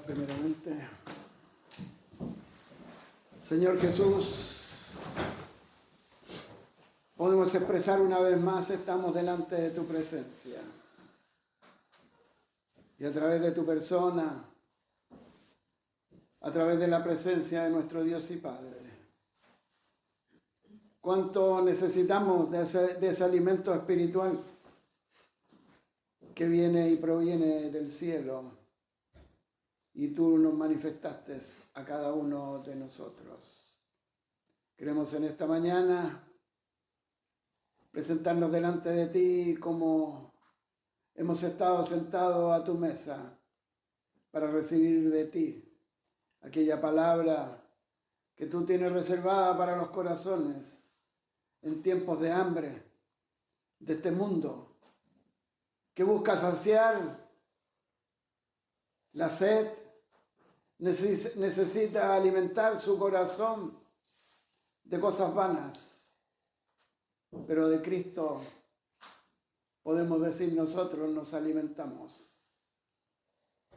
orar primeramente. Señor Jesús, podemos expresar una vez más, estamos delante de tu presencia. Y a través de tu persona, a través de la presencia de nuestro Dios y Padre, cuánto necesitamos de ese alimento espiritual que viene y proviene del cielo, y tú nos manifestaste a cada uno de nosotros. Queremos en esta mañana presentarnos delante de ti como hemos estado sentados a tu mesa para recibir de ti aquella palabra que tú tienes reservada para los corazones en tiempos de hambre de este mundo, que busca saciar la sed, necesita alimentar su corazón de cosas vanas, pero de Cristo podemos decir nosotros nos alimentamos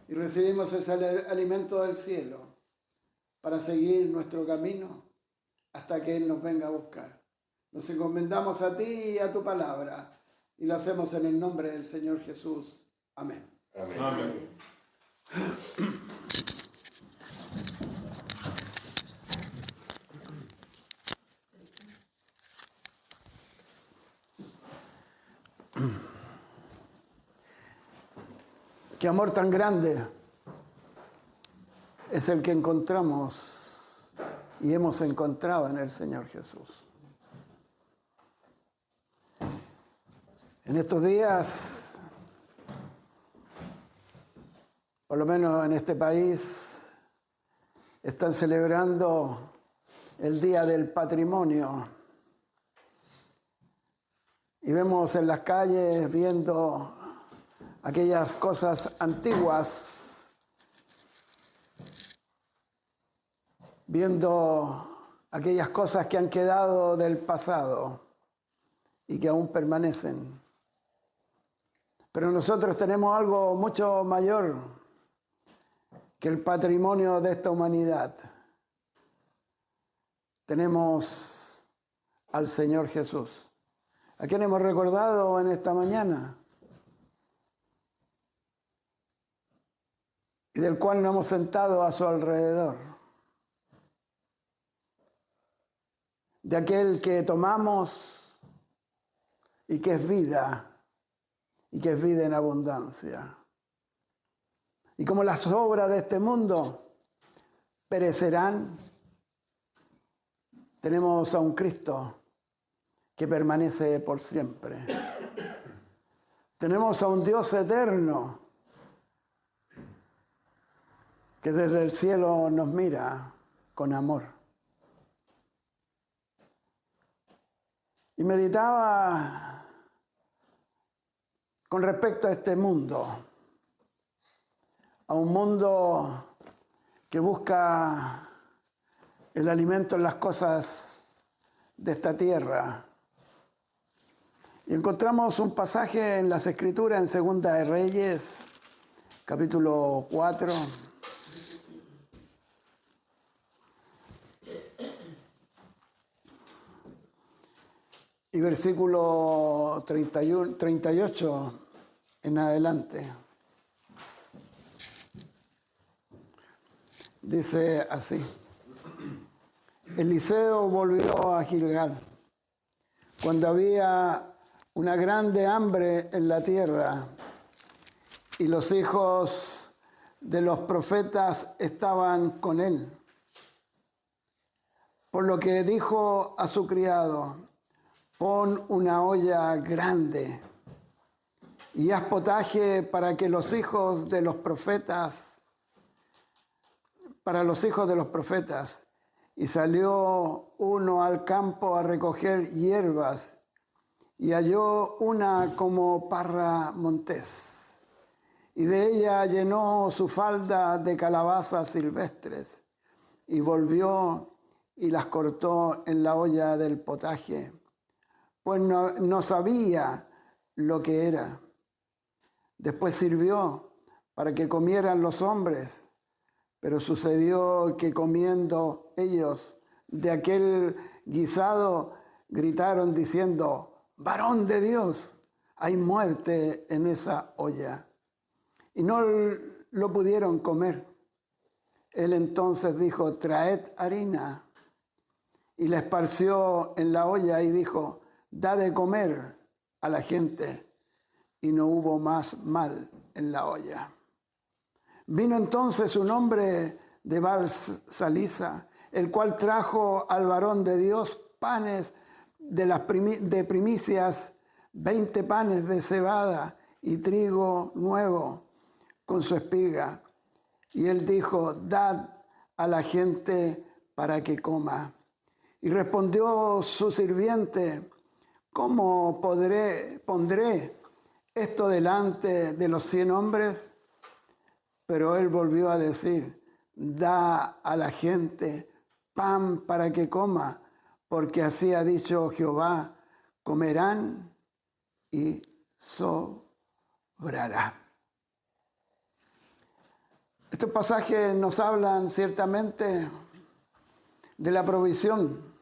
y recibimos ese alimento del cielo para seguir nuestro camino hasta que Él nos venga a buscar. Nos encomendamos a ti y a tu palabra y lo hacemos en el nombre del Señor Jesús. Amén. Amén. Amén. Qué amor tan grande es el que encontramos y hemos encontrado en el Señor Jesús. En estos días, por lo menos en este país, están celebrando el Día del Patrimonio. Y vemos en las calles viendo aquellas cosas antiguas, viendo aquellas cosas que han quedado del pasado y que aún permanecen. Pero nosotros tenemos algo mucho mayor que el patrimonio de esta humanidad. Tenemos al Señor Jesús, a quien hemos recordado en esta mañana y del cual nos hemos sentado a su alrededor. De aquel que tomamos y que es vida, y que es vida en abundancia. Y como las obras de este mundo perecerán, tenemos a un Cristo que permanece por siempre. Tenemos a un Dios eterno que desde el cielo nos mira con amor. Y meditaba con respecto a este mundo, a un mundo que busca el alimento en las cosas de esta tierra. Y encontramos un pasaje en las Escrituras en Segunda de Reyes, capítulo 4. Y versículo 38 en adelante. Dice así: Eliseo volvió a Gilgal cuando había una grande hambre en la tierra y los hijos de los profetas estaban con él. Por lo que dijo a su criado: pon una olla grande y haz potaje para los hijos de los profetas. Y salió uno al campo a recoger hierbas y halló una como parra montés. Y de ella llenó su falda de calabazas silvestres y volvió y las cortó en la olla del potaje, pues no sabía lo que era. Después sirvió para que comieran los hombres, Pero sucedió que comiendo ellos de aquel guisado, gritaron diciendo: varón de Dios, hay muerte en esa olla. Y no lo pudieron comer. Él entonces dijo: traed harina. Y la esparció en la olla y dijo: da de comer a la gente. Y no hubo más mal en la olla. Vino entonces un hombre de Baal-Salisa, el cual trajo al varón de Dios panes de primicias, 20 panes de cebada y trigo nuevo con su espiga. Y él dijo: dad a la gente para que coma. Y respondió su sirviente: ¿cómo pondré esto delante de los 100 hombres? Pero él volvió a decir: da a la gente pan para que coma, porque así ha dicho Jehová: comerán y sobrará. Estos pasajes nos hablan ciertamente de la provisión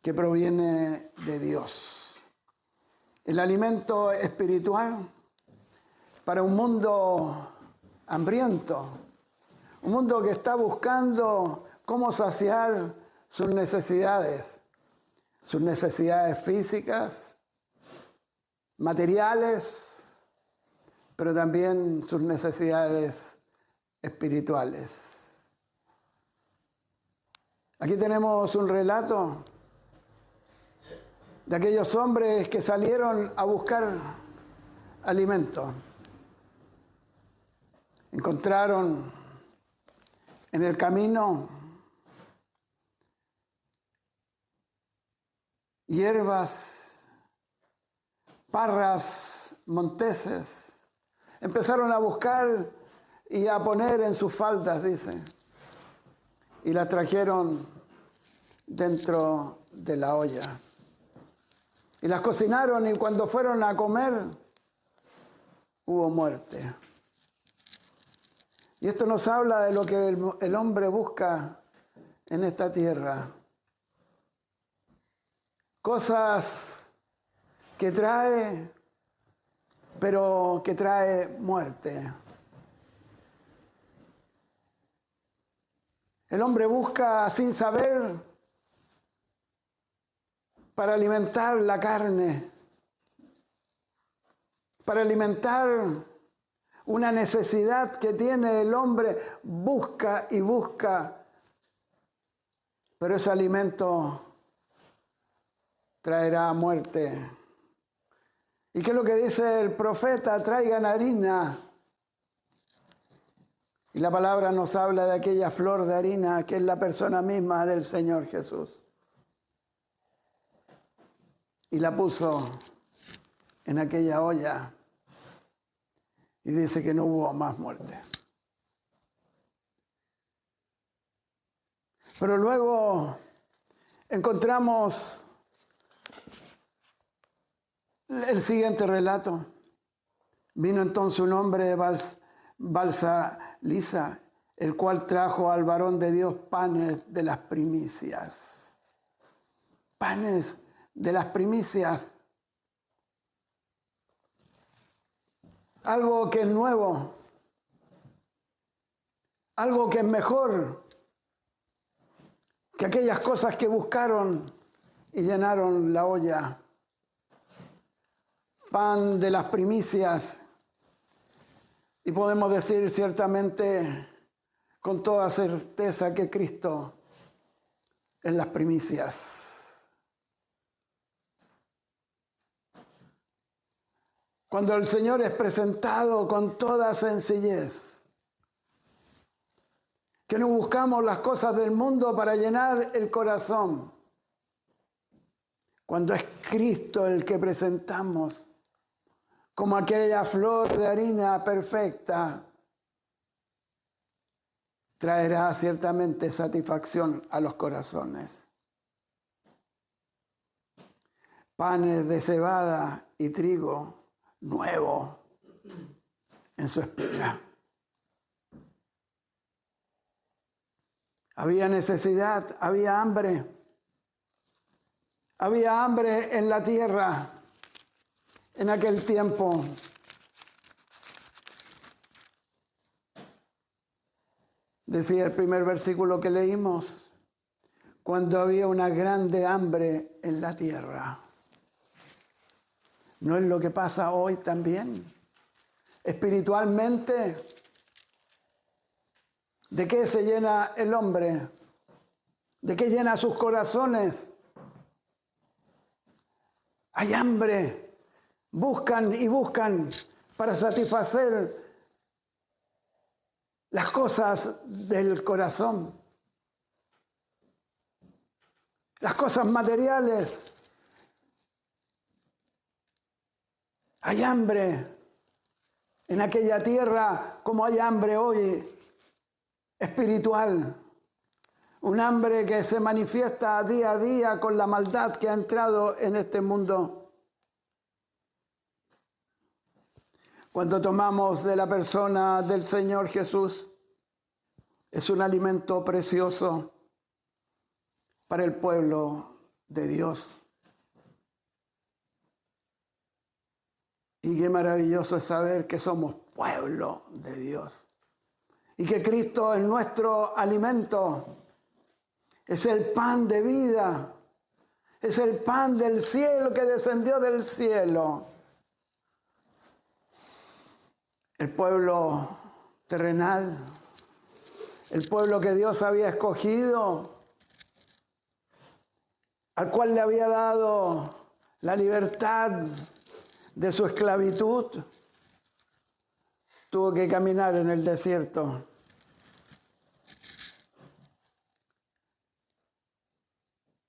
que proviene de Dios. El alimento espiritual para un mundo hambriento, un mundo que está buscando cómo saciar sus necesidades físicas, materiales, pero también sus necesidades espirituales. Aquí tenemos un relato de aquellos hombres que salieron a buscar alimento. Encontraron en el camino hierbas, parras, monteses. Empezaron a buscar y a poner en sus faldas, dice, y las trajeron dentro de la olla. Y las cocinaron, y cuando fueron a comer, hubo muerte. Y esto nos habla de lo que el hombre busca en esta tierra. Cosas que trae, pero que trae muerte. El hombre busca sin saber para alimentar la carne, para alimentar una necesidad que tiene el hombre, busca y busca, pero ese alimento traerá muerte. ¿Y qué es lo que dice el profeta? Traigan harina. Y la palabra nos habla de aquella flor de harina que es la persona misma del Señor Jesús. Y la puso en aquella olla. Y dice que no hubo más muerte. Pero luego encontramos el siguiente relato. Vino entonces un hombre de Baal-Salisa, el cual trajo al varón de Dios panes de las primicias. Panes de las primicias. Algo que es nuevo, algo que es mejor que aquellas cosas que buscaron y llenaron la olla. Pan de las primicias. Y podemos decir ciertamente con toda certeza que Cristo es las primicias. Cuando el Señor es presentado con toda sencillez, que no buscamos las cosas del mundo para llenar el corazón. Cuando es Cristo el que presentamos como aquella flor de harina perfecta, traerá ciertamente satisfacción a los corazones. Panes de cebada y trigo nuevo en su espiga. Había necesidad, había hambre. Había hambre en la tierra en aquel tiempo. Decía el primer versículo que leímos, cuando había una grande hambre en la tierra. ¿No es lo que pasa hoy también? Espiritualmente, ¿de qué se llena el hombre? ¿De qué llena sus corazones? Hay hambre. Buscan y buscan para satisfacer las cosas del corazón. Las cosas materiales. Hay hambre en aquella tierra como hay hambre hoy espiritual. Un hambre que se manifiesta día a día con la maldad que ha entrado en este mundo. Cuando tomamos de la persona del Señor Jesús, es un alimento precioso para el pueblo de Dios. Y qué maravilloso es saber que somos pueblo de Dios. Y que Cristo es nuestro alimento. Es el pan de vida. Es el pan del cielo que descendió del cielo. El pueblo terrenal, el pueblo que Dios había escogido, al cual le había dado la libertad de su esclavitud, tuvo que caminar en el desierto.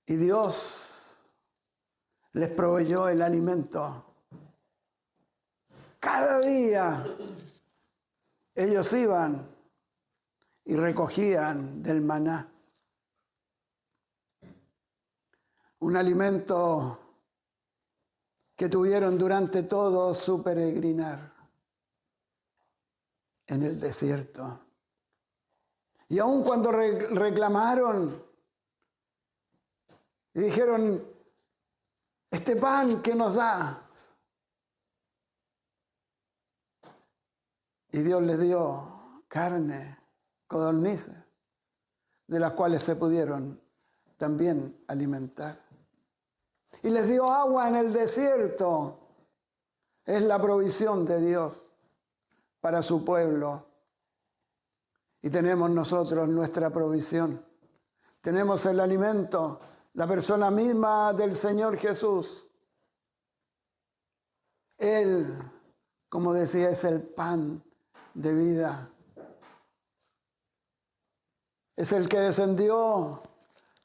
Y Dios les proveyó el alimento. Cada día ellos iban y recogían del maná. Un alimento que tuvieron durante todo su peregrinar en el desierto. Y aun cuando reclamaron y dijeron, este pan que nos da, y Dios les dio carne, codornices, de las cuales se pudieron también alimentar. Y les dio agua en el desierto. Es la provisión de Dios para su pueblo. Y tenemos nosotros nuestra provisión. Tenemos el alimento, la persona misma del Señor Jesús. Él, como decía, es el pan de vida. Es el que descendió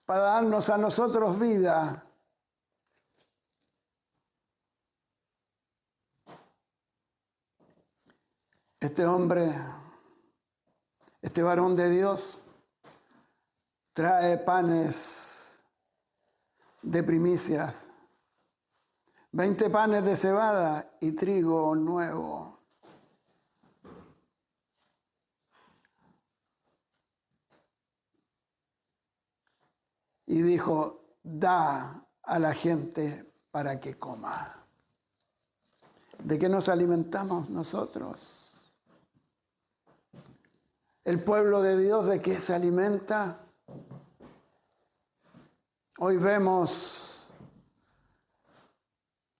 para darnos a nosotros vida. Este hombre, este varón de Dios, trae panes de primicias, 20 panes de cebada y trigo nuevo. Y dijo, da a la gente para que coma. ¿De qué nos alimentamos nosotros? ¿El pueblo de Dios de qué se alimenta? Hoy vemos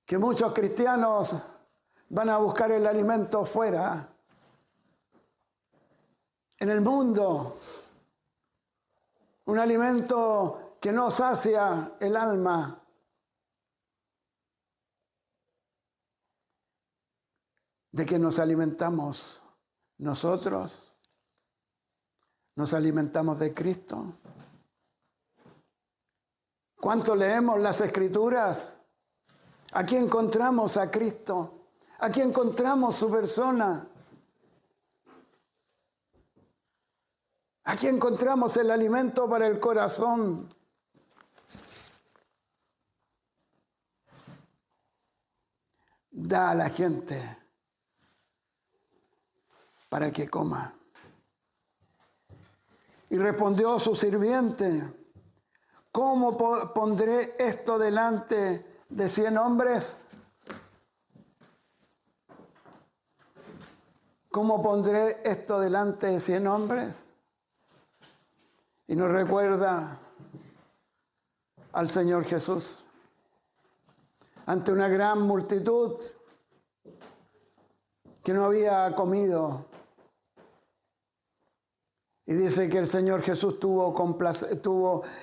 que muchos cristianos van a buscar el alimento fuera, en el mundo, un alimento que no sacia el alma. ¿De qué nos alimentamos nosotros? ¿Nos alimentamos de Cristo? ¿Cuánto leemos las Escrituras? Aquí encontramos a Cristo. Aquí encontramos su persona. Aquí encontramos el alimento para el corazón. Da a la gente para que coma. Y Y respondió su sirviente: ¿cómo pondré esto delante de 100 hombres? ¿Cómo pondré esto delante de 100 hombres? Y nos recuerda al Señor Jesús. Ante una gran multitud que no había comido. Y dice que el Señor Jesús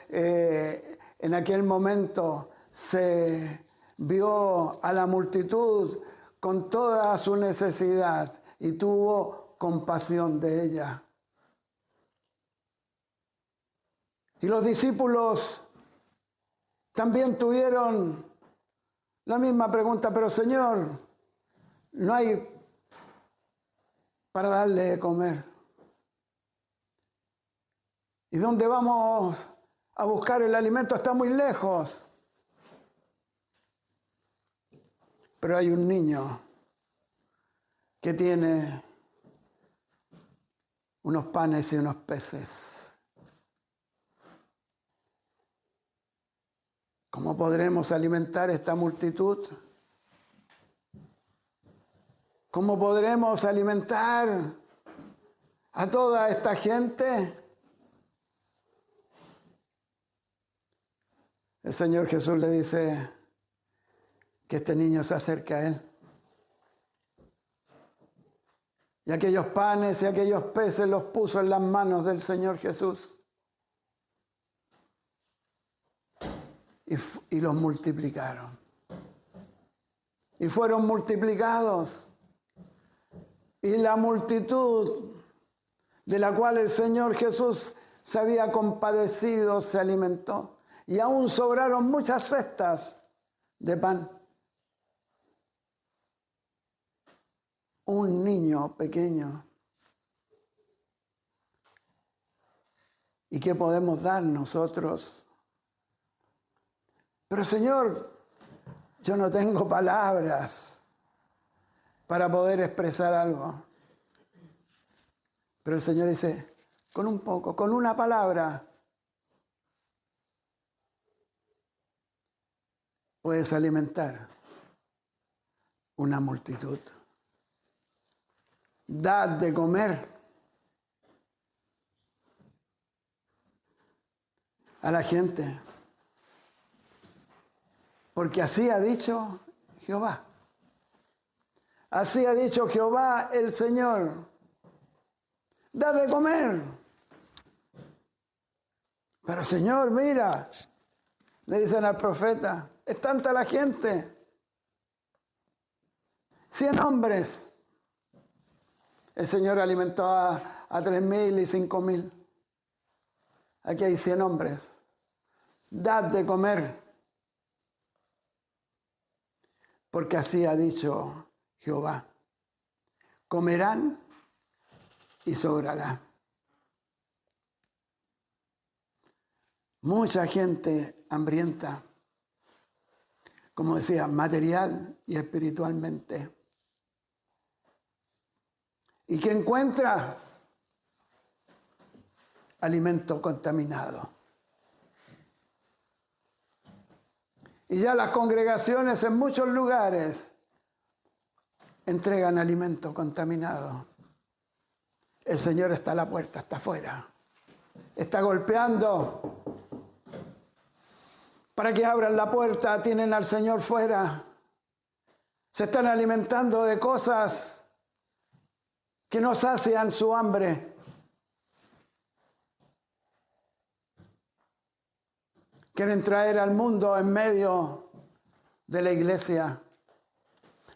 en aquel momento se vio a la multitud con toda su necesidad y tuvo compasión de ella. Y los discípulos también tuvieron la misma pregunta: pero Señor, no hay para darle de comer. ¿Y dónde vamos a buscar el alimento? Está muy lejos. Pero hay un niño que tiene unos panes y unos peces. ¿Cómo podremos alimentar esta multitud? ¿Cómo podremos alimentar a toda esta gente? El Señor Jesús le dice que este niño se acerque a él. Y aquellos panes y aquellos peces los puso en las manos del Señor Jesús. Y los multiplicaron. Y fueron multiplicados. Y la multitud de la cual el Señor Jesús se había compadecido se alimentó. Y aún sobraron muchas cestas de pan. Un niño pequeño. ¿Y qué podemos dar nosotros? Pero Señor, yo no tengo palabras para poder expresar algo. Pero el Señor dice: con un poco, con una palabra, puedes alimentar una multitud. Dad de comer a la gente, porque así ha dicho Jehová. Así ha dicho Jehová el Señor. Dad de comer. Pero Señor, mira, le dicen al profeta, es tanta la gente. 100 hombres. El Señor alimentó a 3.000 y 5.000. Aquí hay 100 hombres. Dad de comer. Porque así ha dicho Jehová. Comerán y sobrará. Mucha gente hambrienta, como decía, material y espiritualmente. ¿Y qué encuentra? Alimento contaminado. Y ya las congregaciones en muchos lugares entregan alimento contaminado. El Señor está a la puerta, está afuera. Está golpeando para que abran la puerta. Tienen al Señor fuera. Se están alimentando de cosas que no sacian su hambre. Quieren traer al mundo en medio de la iglesia.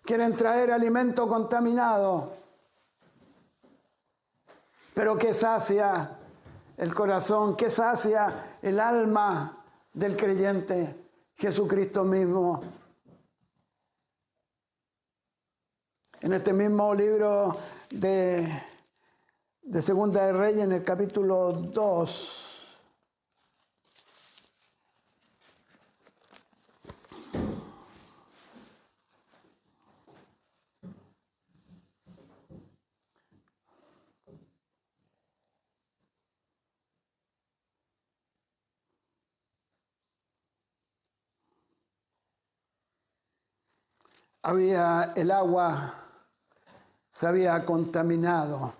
Quieren traer alimento contaminado. Pero ¿qué sacia el corazón? ¿Qué sacia el alma del creyente? Jesucristo mismo. En este mismo libro de Segunda de Reyes, en el capítulo 2, el agua se había contaminado.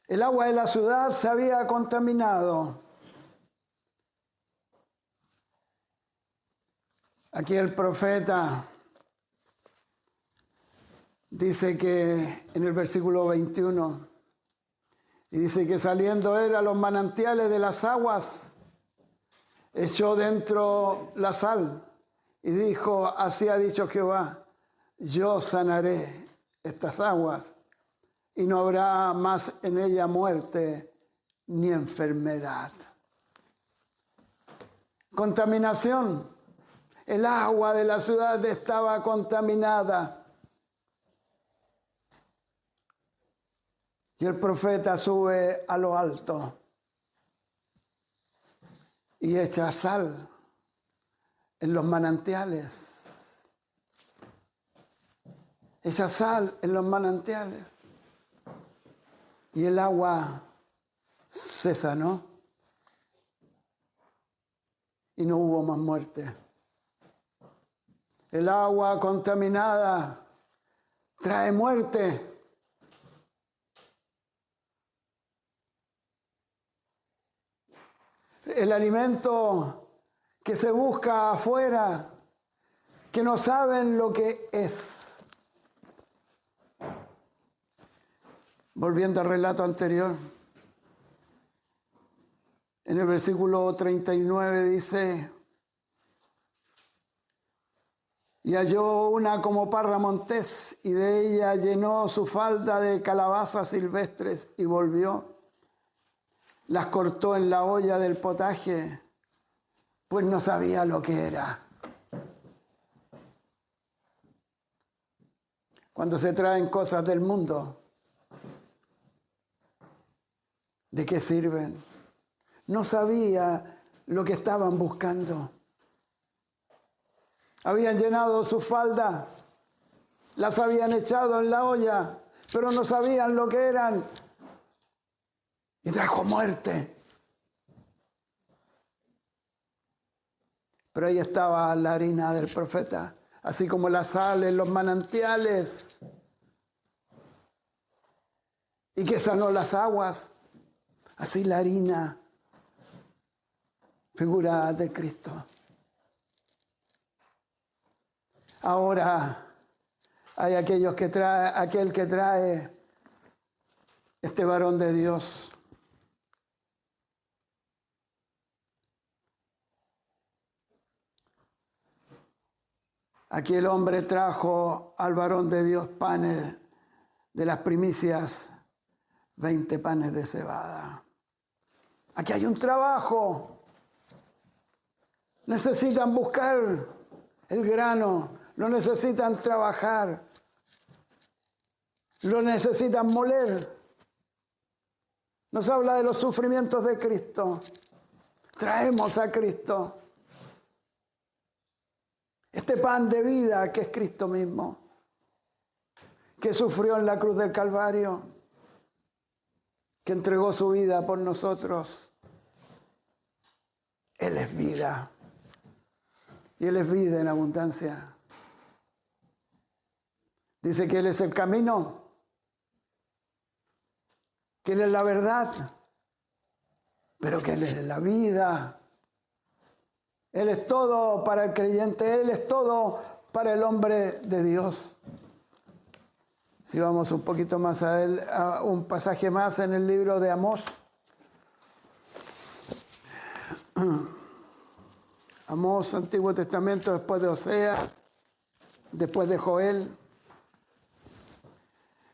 El agua de la ciudad se había contaminado. Aquí el profeta dice que en el versículo 21, y dice que saliendo él a los manantiales de las aguas, echó dentro la sal y dijo, así ha dicho Jehová, yo sanaré estas aguas y no habrá más en ella muerte ni enfermedad. Contaminación. El agua de la ciudad estaba contaminada. Y el profeta sube a lo alto y echa sal en los manantiales. Echa sal en los manantiales. Y el agua se sanó. Y no hubo más muerte. El agua contaminada trae muerte. El alimento que se busca afuera, que no saben lo que es. Volviendo al relato anterior, en el versículo 39 dice, y halló una como parra montés, y de ella llenó su falda de calabazas silvestres, y volvió. Las cortó en la olla del potaje, pues no sabía lo que era. Cuando se traen cosas del mundo, ¿de qué sirven? No sabía lo que estaban buscando. Habían llenado su falda, las habían echado en la olla, pero no sabían lo que eran. Y trajo muerte. Pero ahí estaba la harina del profeta, así como la sal en los manantiales, y que sanó las aguas, así la harina, figura de Cristo. Ahora hay aquel que trae este varón de Dios. Aquí el hombre trajo al varón de Dios panes de las primicias, 20 panes de cebada. Aquí hay un trabajo. Necesitan buscar el grano, lo necesitan trabajar, lo necesitan moler. Nos habla de los sufrimientos de Cristo. Traemos a Cristo. Este pan de vida que es Cristo mismo, que sufrió en la cruz del Calvario, que entregó su vida por nosotros. Él es vida. Y Él es vida en abundancia. Dice que Él es el camino, que Él es la verdad, pero que Él es la vida. Él es todo para el creyente, Él es todo para el hombre de Dios. Si vamos un poquito más a un pasaje más en el libro de Amós. Amós, Antiguo Testamento, después de Oseas, después de Joel,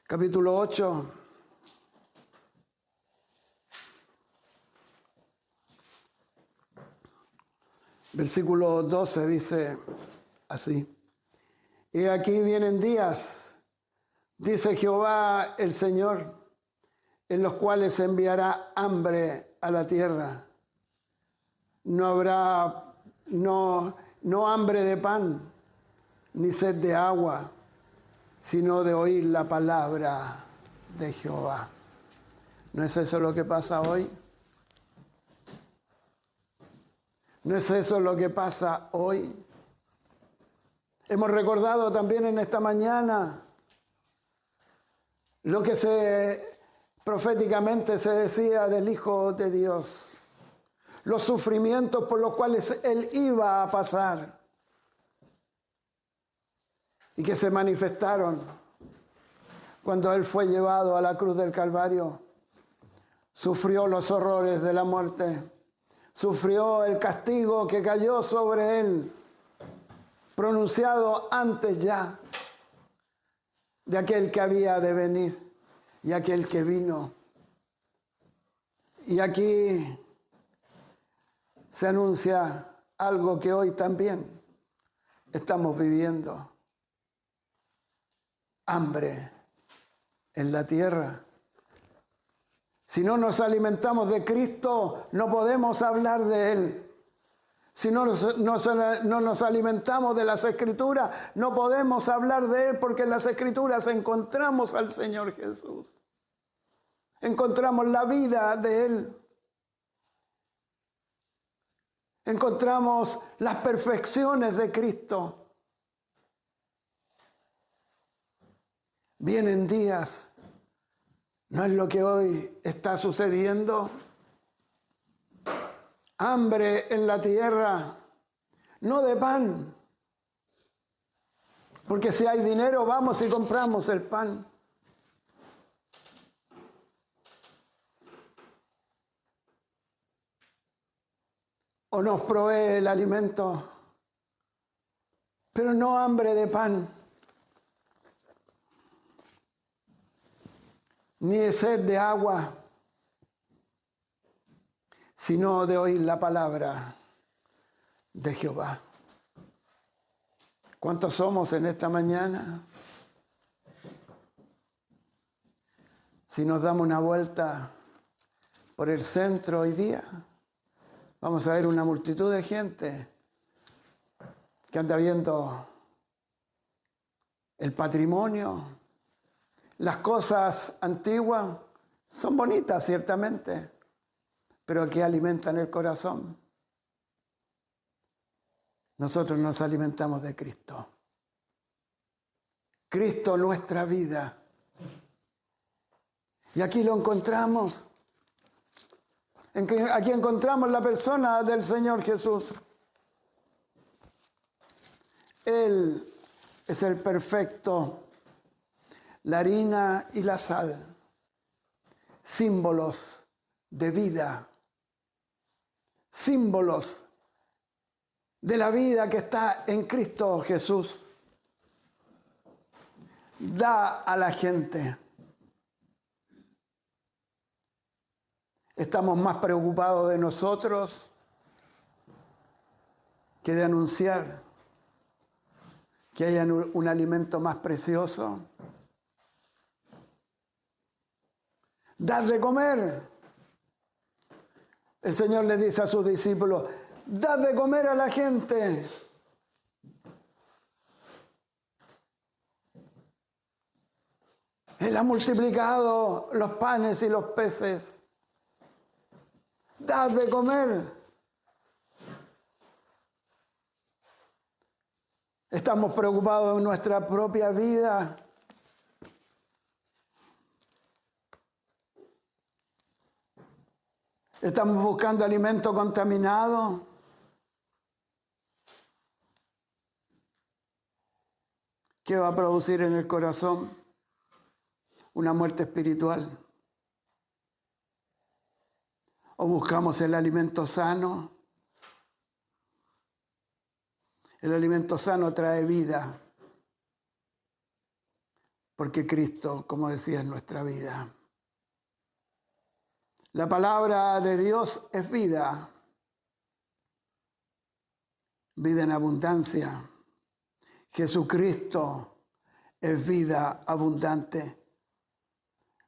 capítulo 8. Versículo 12 dice así: He aquí vienen días, dice Jehová el Señor, en los cuales enviará hambre a la tierra. No habrá no hambre de pan, ni sed de agua, sino de oír la palabra de Jehová. ¿No es eso lo que pasa hoy? ¿No es eso lo que pasa hoy? Hemos recordado también en esta mañana lo que proféticamente se decía del Hijo de Dios, los sufrimientos por los cuales Él iba a pasar y que se manifestaron cuando Él fue llevado a la cruz del Calvario. Sufrió los horrores de la muerte, sufrió el castigo que cayó sobre Él, pronunciado antes ya de aquel que había de venir y aquel que vino. Y aquí se anuncia algo que hoy también estamos viviendo: hambre en la tierra. Si no nos alimentamos de Cristo, no podemos hablar de Él. Si no nos alimentamos de las Escrituras, no podemos hablar de Él, porque en las Escrituras encontramos al Señor Jesús. Encontramos la vida de Él. Encontramos las perfecciones de Cristo. Vienen días, ¿no es lo que hoy está sucediendo? Hambre en la tierra, no de pan, porque si hay dinero vamos y compramos el pan. O nos provee el alimento, pero no hambre de pan, ni de sed de agua, sino de oír la palabra de Jehová. ¿Cuántos somos en esta mañana? Si nos damos una vuelta por el centro hoy día, vamos a ver una multitud de gente que anda viendo el patrimonio. Las cosas antiguas son bonitas, ciertamente, pero que alimentan el corazón. Nosotros nos alimentamos de Cristo. Cristo, nuestra vida. Y aquí lo encontramos. Aquí encontramos la persona del Señor Jesús. Él es el perfecto, la harina y la sal, símbolos de vida, símbolos de la vida que está en Cristo Jesús. Da a la gente. Estamos más preocupados de nosotros que de anunciar que haya un alimento más precioso. Dad de comer. El Señor le dice a sus discípulos: dad de comer a la gente. Él ha multiplicado los panes y los peces. Dad de comer. Estamos preocupados en nuestra propia vida. Estamos buscando alimento contaminado. ¿Qué va a producir en el corazón? Una muerte espiritual. ¿O buscamos el alimento sano? El alimento sano trae vida, porque Cristo, como decía, es nuestra vida. La palabra de Dios es vida, vida en abundancia. Jesucristo es vida abundante.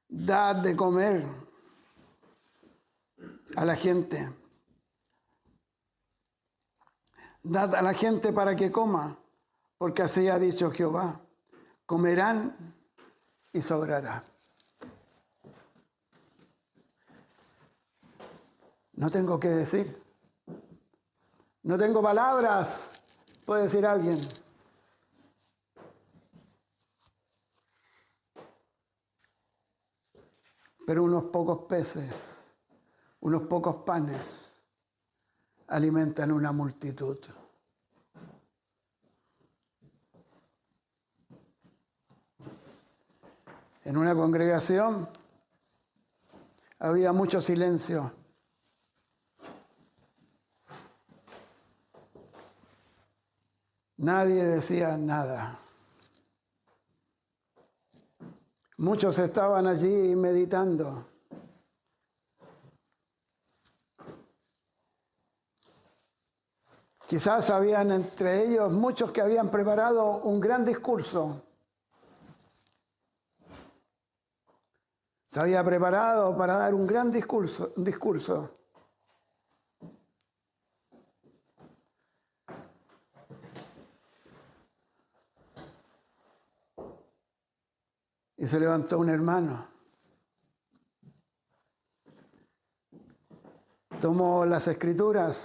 Dad de comer a la gente. Dad a la gente para que coma, porque así ha dicho Jehová: comerán y sobrará. No tengo que decir. No tengo palabras, puede decir alguien. pero unos pocos peces, unos pocos panes alimentan una multitud. En una congregación había mucho silencio. Nadie decía nada. Muchos estaban allí meditando. Quizás habían entre ellos muchos que habían preparado un gran discurso. Se había preparado para dar un gran discurso. Y se levantó un hermano. Tomó las escrituras.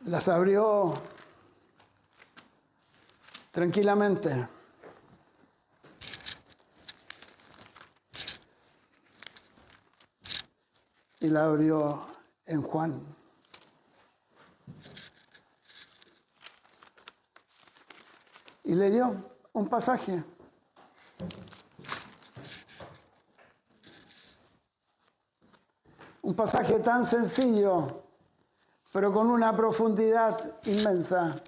Las abrió tranquilamente. Y la abrió en Juan. Y leyó un pasaje. Un pasaje tan sencillo, pero con una profundidad inmensa.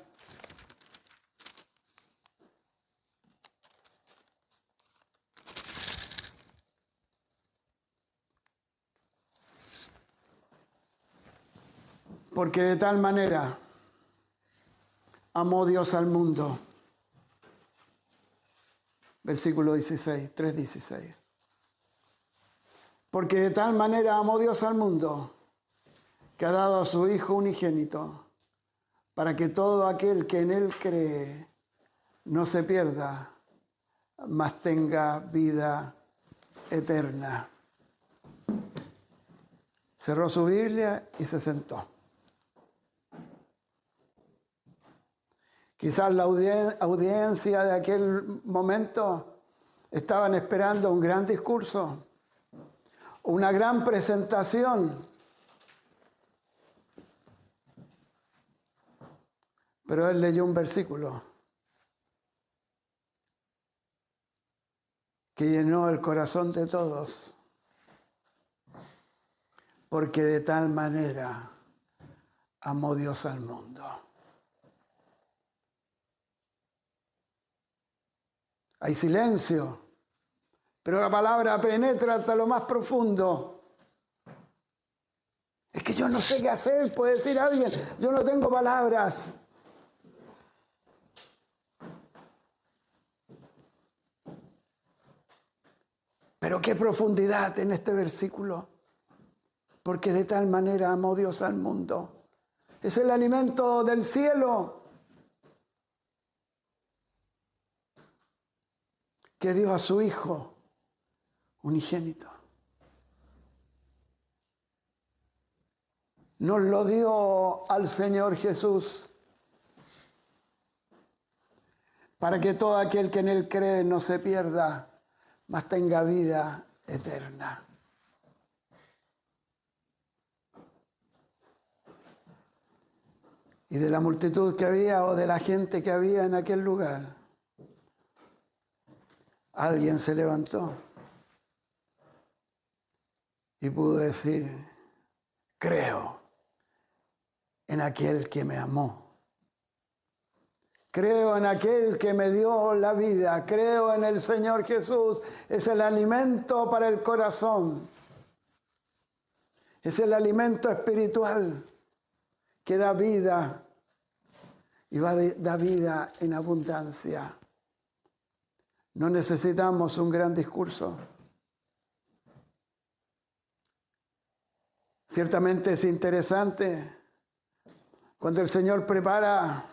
Porque de tal manera amó Dios al mundo. Versículo 16, 3:16. Porque de tal manera amó Dios al mundo, que ha dado a su Hijo unigénito, para que todo aquel que en Él cree no se pierda, mas tenga vida eterna. Cerró su Biblia y se sentó. Quizás la audiencia de aquel momento estaban esperando un gran discurso, una gran presentación. Pero él leyó un versículo que llenó el corazón de todos. Porque de tal manera amó Dios al mundo. Hay silencio, pero la palabra penetra hasta lo más profundo. Es que yo no sé qué hacer, puede decir alguien, yo no tengo palabras. Pero qué profundidad en este versículo. Porque de tal manera amó Dios al mundo. Es el alimento del cielo que dio a su Hijo unigénito. Nos lo dio al Señor Jesús para que todo aquel que en Él cree no se pierda, mas tenga vida eterna. Y de la multitud que había o de la gente que había en aquel lugar, alguien se levantó y pudo decir, creo en aquel que me amó. Creo en aquel que me dio la vida. Creo en el Señor Jesús. Es el alimento para el corazón. Es el alimento espiritual que da vida y da vida en abundancia. No necesitamos un gran discurso. Ciertamente es interesante cuando el Señor prepara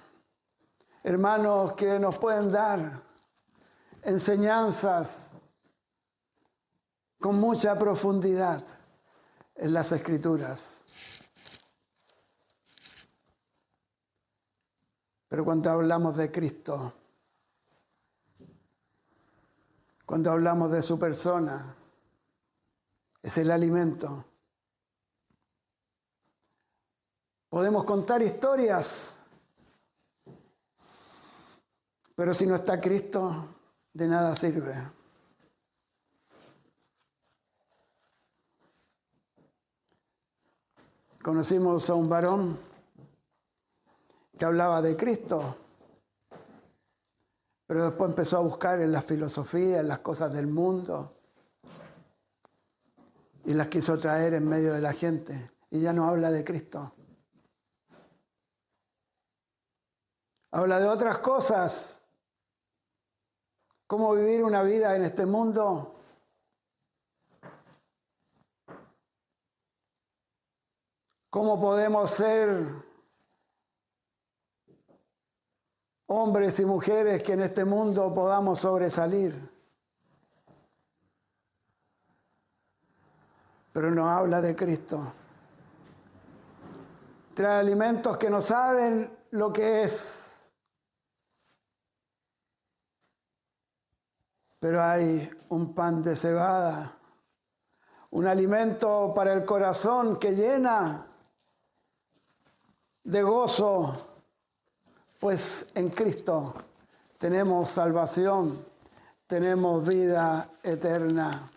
hermanos que nos pueden dar enseñanzas con mucha profundidad en las Escrituras. Pero cuando hablamos de Cristo, cuando hablamos de su persona, es el alimento. Podemos contar historias, pero si no está Cristo, de nada sirve. Conocimos a un varón que hablaba de Cristo, pero después empezó a buscar en la filosofía, en las cosas del mundo, y las quiso traer en medio de la gente, y ya no habla de Cristo. Habla de otras cosas, cómo vivir una vida en este mundo, cómo podemos ser hombres y mujeres que en este mundo podamos sobresalir. Pero no habla de Cristo. Trae alimentos que no saben lo que es. Pero hay un pan de cebada, un alimento para el corazón que llena de gozo, pues en Cristo tenemos salvación, tenemos vida eterna.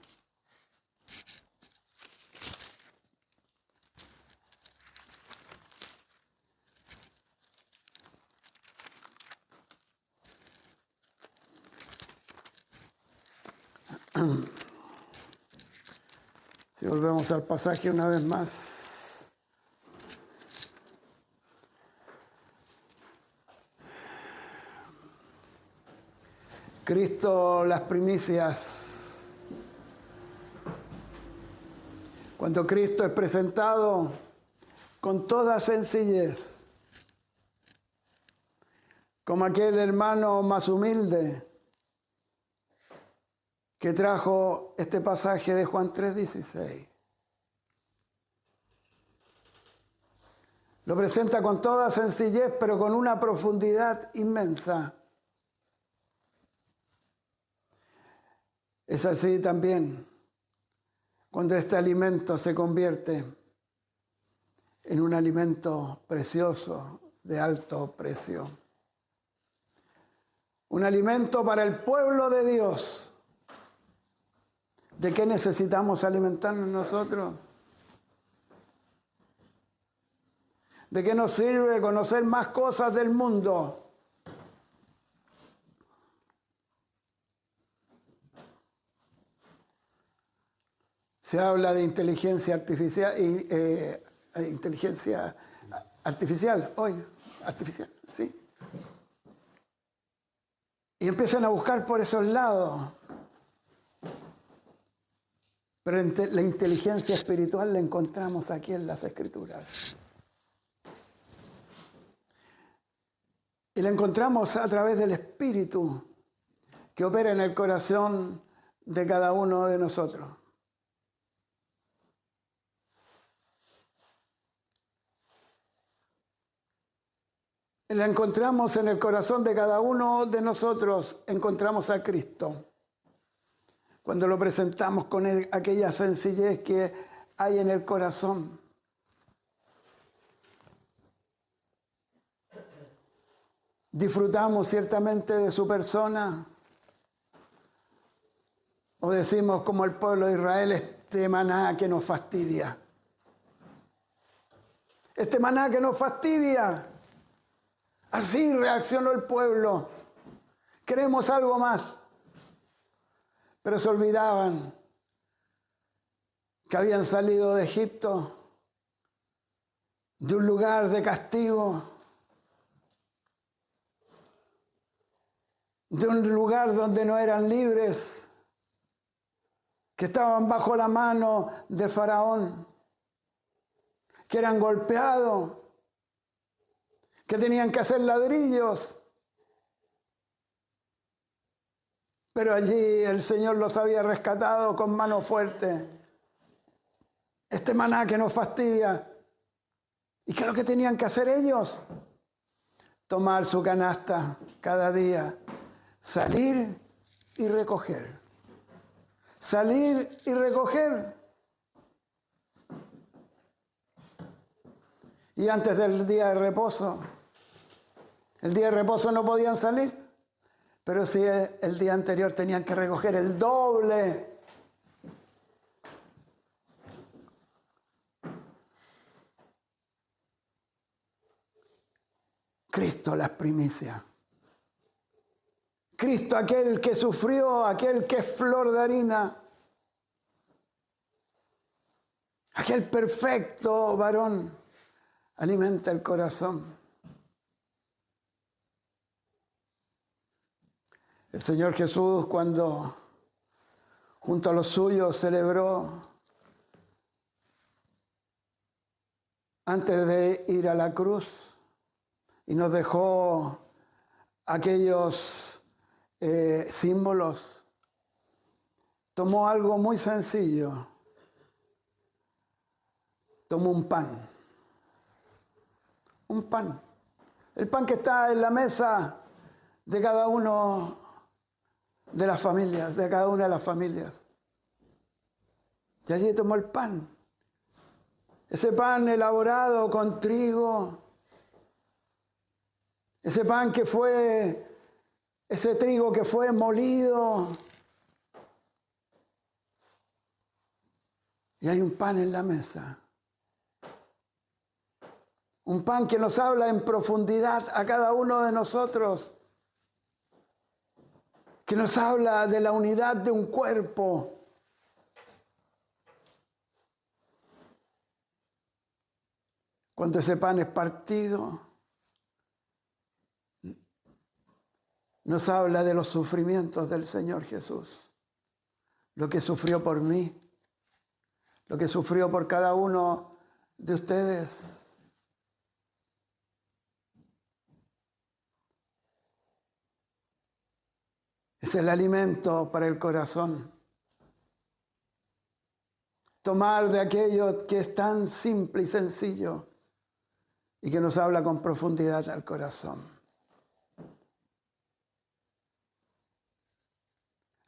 Si volvemos al pasaje una vez más. Cristo, las primicias. Cuando Cristo es presentado con toda sencillez, como aquel hermano más humilde que trajo este pasaje de Juan 3:16. Lo presenta con toda sencillez, pero con una profundidad inmensa. Es así también cuando este alimento se convierte en un alimento precioso, de alto precio. Un alimento para el pueblo de Dios. ¿De qué necesitamos alimentarnos nosotros? ¿De qué nos sirve conocer más cosas del mundo? Se habla de inteligencia artificial ¿sí? Y empiezan a buscar por esos lados. Pero la inteligencia espiritual la encontramos aquí en las Escrituras. Y la encontramos a través del Espíritu que opera en el corazón de cada uno de nosotros. Y la encontramos en el corazón de cada uno de nosotros, encontramos a Cristo. Cuando lo presentamos con aquella sencillez que hay en el corazón. Disfrutamos ciertamente de su persona. O decimos como el pueblo de Israel, este maná que nos fastidia. Este maná que nos fastidia. Así reaccionó el pueblo. Queremos algo más. Pero se olvidaban que habían salido de Egipto, de un lugar de castigo, de un lugar donde no eran libres, que estaban bajo la mano de Faraón, que eran golpeados, que tenían que hacer ladrillos. Pero allí el Señor los había rescatado con mano fuerte. Este maná que nos fastidia. ¿Y qué es lo que tenían que hacer ellos? tomar su canasta cada día, salir y recoger. Salir y recoger. Y antes del día de reposo, el día de reposo no podían salir, pero sí el día anterior tenían que recoger el doble. Cristo las primicias. Cristo aquel que sufrió, aquel que es flor de harina. Aquel perfecto varón alimenta el corazón. El Señor Jesús, cuando junto a los suyos celebró, antes de ir a la cruz, y nos dejó aquellos símbolos, tomó algo muy sencillo. Tomó un pan. Un pan. El pan que está en la mesa de cada uno de las familias, de cada una de las familias. Y allí tomó el pan. Ese pan elaborado con trigo. Ese pan que fue, ese trigo que fue molido. Y hay un pan en la mesa. Un pan que nos habla en profundidad a cada uno de nosotros. Que nos habla de la unidad de un cuerpo. Cuando ese pan es partido, nos habla de los sufrimientos del Señor Jesús. Lo que sufrió por mí, lo que sufrió por cada uno de ustedes. Es el alimento para el corazón. Tomar de aquello que es tan simple y sencillo y que nos habla con profundidad al corazón.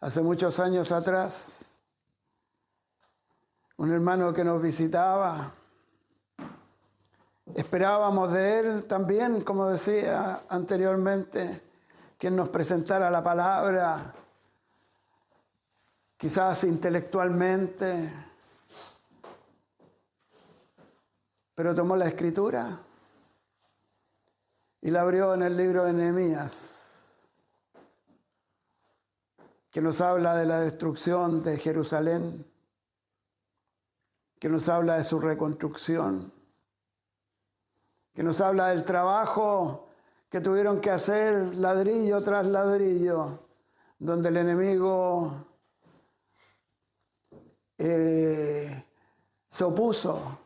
Hace muchos años atrás, un hermano que nos visitaba, esperábamos de él también, como decía anteriormente, que nos presentara la palabra, quizás intelectualmente, pero tomó la escritura y la abrió en el libro de Nehemías, que nos habla de la destrucción de Jerusalén, que nos habla de su reconstrucción, que nos habla del trabajo que tuvieron que hacer ladrillo tras ladrillo, donde el enemigo se opuso,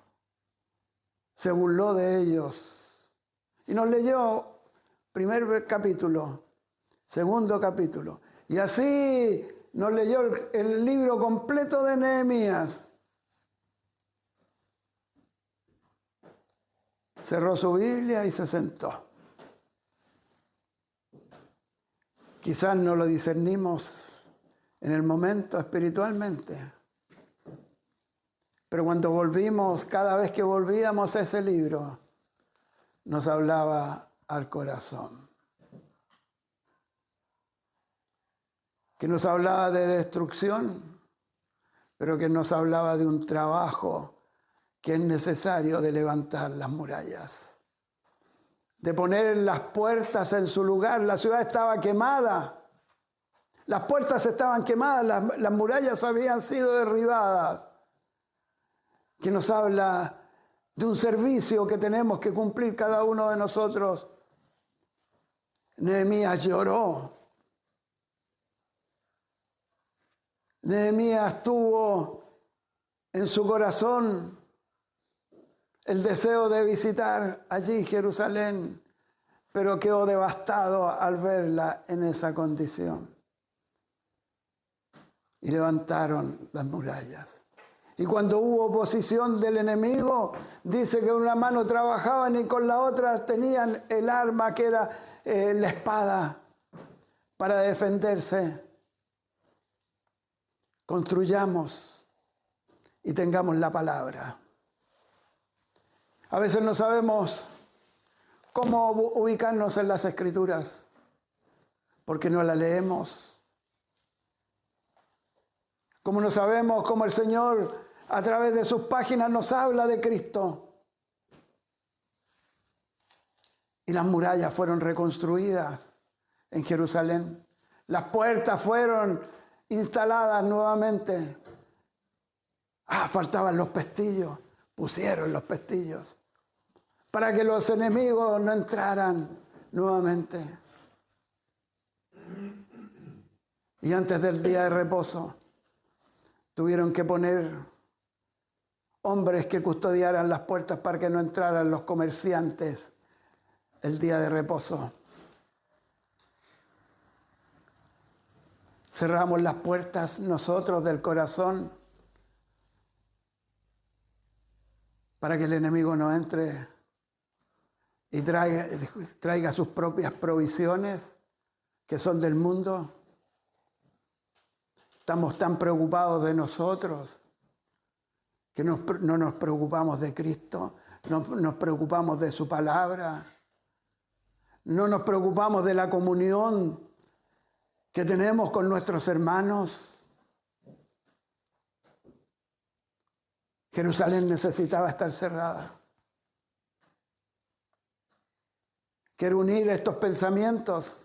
se burló de ellos. Y nos leyó primer capítulo, segundo capítulo. Y así nos leyó el libro completo de Nehemías. Cerró su Biblia y se sentó. Quizás no lo discernimos en el momento espiritualmente, pero cuando volvimos, cada vez que volvíamos a ese libro, nos hablaba al corazón. Que nos hablaba de destrucción, pero que nos hablaba de un trabajo que es necesario de levantar las murallas, de poner las puertas en su lugar. La ciudad estaba quemada, las puertas estaban quemadas, las murallas habían sido derribadas, que nos habla de un servicio que tenemos que cumplir cada uno de nosotros. Nehemías lloró. Nehemías tuvo en su corazón el deseo de visitar allí Jerusalén, pero quedó devastado al verla en esa condición. Y levantaron las murallas. Y cuando hubo oposición del enemigo, dice que una mano trabajaban y con la otra tenían el arma que era la espada para defenderse. Construyamos y tengamos la palabra. A veces no sabemos cómo ubicarnos en las Escrituras, porque no la leemos. Como no sabemos cómo el Señor a través de sus páginas nos habla de Cristo. Y las murallas fueron reconstruidas en Jerusalén. Las puertas fueron instaladas nuevamente. Faltaban los pestillos. Pusieron los pestillos para que los enemigos no entraran nuevamente. Y antes del día de reposo tuvieron que poner hombres que custodiaran las puertas para que no entraran los comerciantes el día de reposo. Cerramos las puertas nosotros del corazón para que el enemigo no entre y traiga sus propias provisiones que son del mundo. Estamos tan preocupados de nosotros que no nos preocupamos de Cristo, no nos preocupamos de su palabra, no nos preocupamos de la comunión que tenemos con nuestros hermanos. Jerusalén necesitaba estar cerrada. Quiero unir estos pensamientos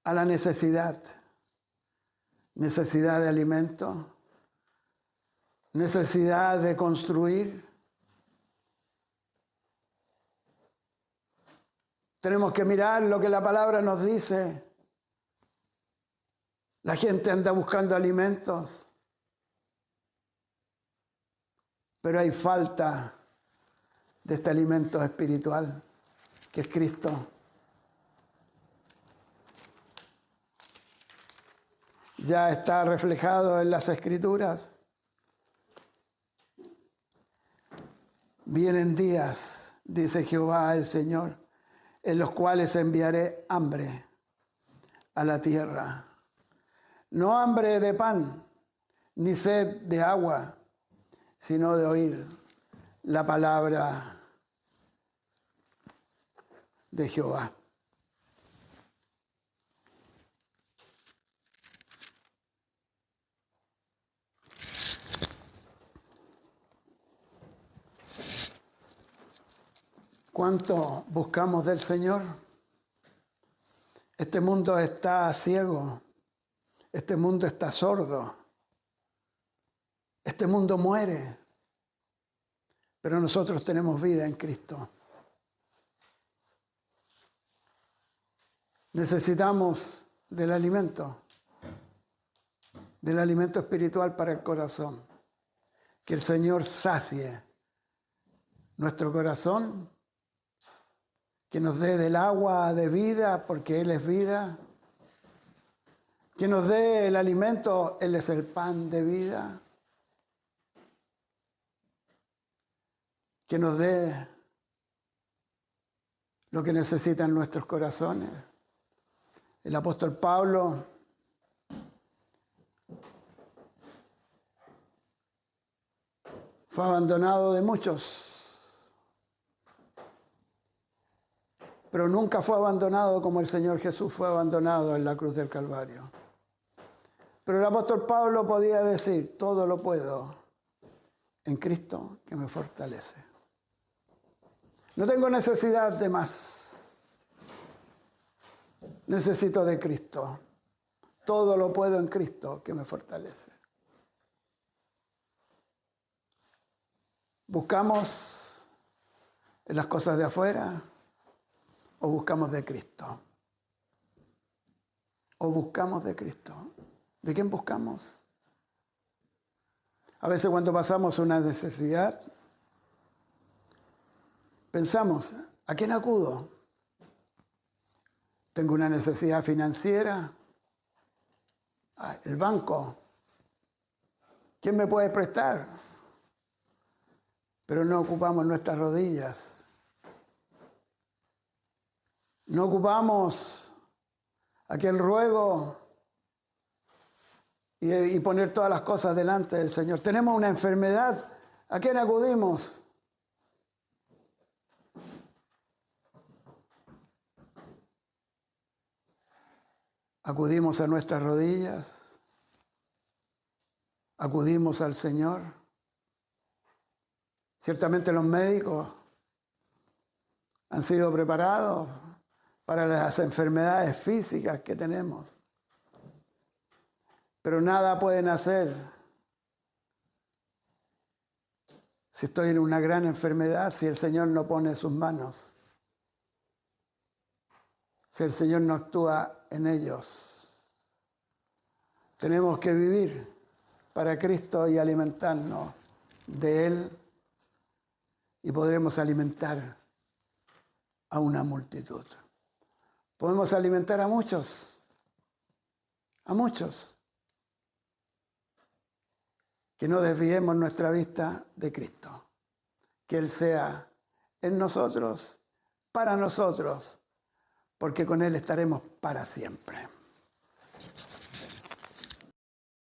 a la necesidad de alimento, necesidad de construir. Tenemos que mirar lo que la palabra nos dice. La gente anda buscando alimentos, pero hay falta de este alimento espiritual, que es Cristo. Ya está reflejado en las Escrituras. Vienen días, dice Jehová el Señor, en los cuales enviaré hambre a la tierra. No hambre de pan, ni sed de agua, sino de oír la palabra de Jehová. ¿Cuánto buscamos del Señor? Este mundo está ciego, este mundo está sordo, este mundo muere, pero nosotros tenemos vida en Cristo. Necesitamos del alimento espiritual para el corazón. Que el Señor sacie nuestro corazón, que nos dé del agua de vida, porque Él es vida, que nos dé el alimento, Él es el pan de vida, que nos dé lo que necesitan nuestros corazones. El apóstol Pablo fue abandonado de muchos, pero nunca fue abandonado como el Señor Jesús fue abandonado en la cruz del Calvario. Pero el apóstol Pablo podía decir, todo lo puedo en Cristo que me fortalece. No tengo necesidad de más. Necesito de Cristo. Todo lo puedo en Cristo que me fortalece. ¿Buscamos en las cosas de afuera o buscamos de Cristo? ¿O buscamos de Cristo? ¿De quién buscamos? A veces cuando pasamos una necesidad, pensamos, ¿a quién acudo? Tengo una necesidad financiera, el banco. ¿Quién me puede prestar? Pero no ocupamos nuestras rodillas. No ocupamos aquel ruego y poner todas las cosas delante del Señor. Tenemos una enfermedad. ¿A quién acudimos? Acudimos a nuestras rodillas. Acudimos al Señor. Ciertamente los médicos han sido preparados para las enfermedades físicas que tenemos. Pero nada pueden hacer si estoy en una gran enfermedad, si el Señor no pone sus manos, si el Señor no actúa en ellos. Tenemos que vivir para Cristo y alimentarnos de Él y podremos alimentar a una multitud. Podemos alimentar a muchos, que no desviemos nuestra vista de Cristo, que Él sea en nosotros, para nosotros, porque con Él estaremos para siempre.